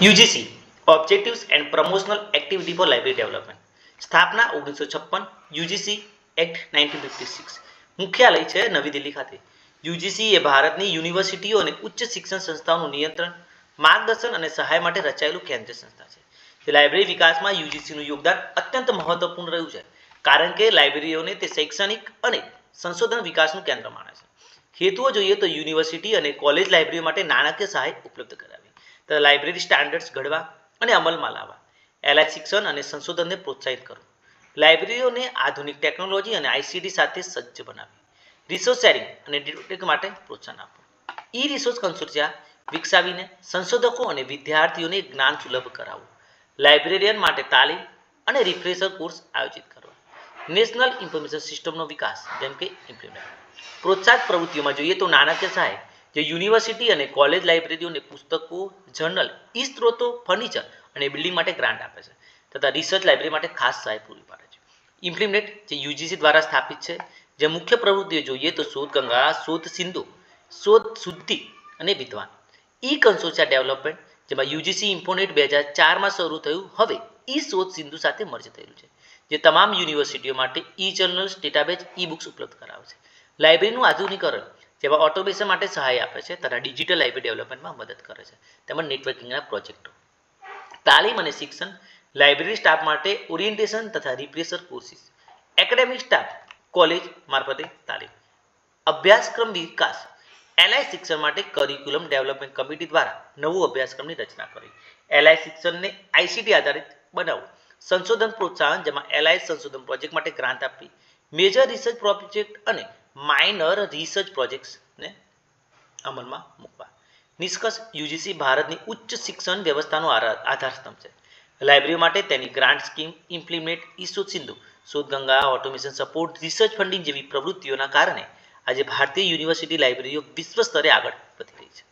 UGC objectives and promotional activity for library development સ્થાપના 1956 UGC act 1956 મુખ્યાલય છે નવી દિલ્હી ખાતે. યુજીસી એ ભારતની યુનિવર્સિટીઓ અને ઉચ્ચ શિક્ષણ સંસ્થાઓનું નિયંત્રણ, માર્ગદર્શન અને સહાય માટે રચાયેલું કેન્દ્રીય સંસ્થા છે. જે લાઇબ્રેરી વિકાસમાં યુજીસીનું યોગદાન અત્યંત મહત્વપૂર્ણ રહ્યું છે, કારણ કે લાઇબ્રેરીઓને તે શૈક્ષણિક અને સંશોધન વિકાસનું કેન્દ્ર માને છે. હેતુઓ જોઈએ તો યુનિવર્સિટી અને કોલેજ લાઇબ્રેરીઓ માટે નાણાકીય સહાય ઉપલબ્ધ કરાવી, લાઇબ્રેરી સ્ટાન્ડર્ડ્સ ઘડવા અને અમલમાં લાવવા, એલાય શિક્ષણ અને સંશોધનને પ્રોત્સાહિત કરવું, લાઇબ્રેરીઓને આધુનિક ટેકનોલોજી અને આઈસીટી સાથે સજ્જ બનાવવી, રિસોર્સ શેરિંગ અને નેટવર્કિંગ માટે પ્રોત્સાહન આપવું, ઈ રિસોર્સ કન્સોર્ટિયા વિકસાવીને સંશોધકો અને વિદ્યાર્થીઓને જ્ઞાન સુલભ કરાવવું, લાઇબ્રેરિયન માટે તાલીમ અને રિફ્રેશર કોર્સ આયોજિત કરવા, નેશનલ ઇન્ફોર્મેશન સિસ્ટમનો વિકાસ જેમ કે ઇમ્પ્લિમેન્ટ. પ્રોત્સાહક પ્રવૃત્તિઓમાં જોઈએ તો નાણાકીય સહાય, જે યુનિવર્સિટી અને કોલેજ લાઇબ્રેરીઓને પુસ્તકો, જર્નલ, ઈ સ્ત્રોતો, ફર્નિચર અને બિલ્ડિંગ માટે ગ્રાન્ટ આપે છે, તથા રિસર્ચ લાઇબ્રેરી માટે ખાસ સહાય પૂરી પાડે છે. ઇમ્પ્લિમેન્ટ, જે યુજીસી દ્વારા સ્થાપિત છે, જે મુખ્ય પ્રવૃત્તિઓ જોઈએ તો શોધ ગંગા, શોધ સિંધુ, શોધ શુદ્ધિ અને વિદ્વાન. ઈ કન્સોર્ટિયા ડેવલપમેન્ટ, જેમાં યુજીસી ઇમ્પોનેટ 2004માં શરૂ થયું, હવે ઈ શોધ સિંધુ સાથે મર્જ થયેલું છે, જે તમામ યુનિવર્સિટીઓ માટે ઈ જર્નલ્સ, ડેટાબેઝ, ઈ બુક્સ ઉપલબ્ધ કરાવે છે. લાઇબ્રેરીનું આધુનિકરણ, જેમાં ઓટોમેશન માટે સહાય આપે છે, તથા ડિજિટલ લાઇબ્રેરી ડેવલપમેન્ટમાં મદદ કરે છે, તેમજ નેટવર્કિંગના પ્રોજેક્ટો. તાલીમ અને શિક્ષણ, લાઇબ્રેરી સ્ટાફ માટે ઓરિએન્ટેશન તથા refresher courses, academic staff college મારફતે તાલીમ, અભ્યાસક્રમ વિકાસ, એલાય શિક્ષણ માટે કરિક્યુલમ ડેવલપમેન્ટ કમિટી દ્વારા નવું અભ્યાસક્રમની રચના કરી, એલાય શિક્ષણને આઈસીટી આધારિત બનાવવું, સંશોધન પ્રોત્સાહન, જેમાં એલાય સંશોધન પ્રોજેક્ટ માટે ગ્રાન્ટ આપવી, મેજર રિસર્ચ પ્રોજેક્ટ અને માઇનર રિસર્ચ પ્રોજેક્ટ્સને અમલમાં મૂકવા. નિષ્કર્ષ, યુજીસી ભારતની ઉચ્ચ શિક્ષણ વ્યવસ્થાનો આધારસ્તંભ છે. લાઇબ્રેરી માટે તેની grant scheme, implement, e Sindhu, Shodhganga, automation support, research funding જેવી પ્રવૃત્તિઓના કારણે આજે ભારતીય યુનિવર્સિટી લાઇબ્રેરીઓ વિશ્વ સ્તરે આગળ વધી રહી છે.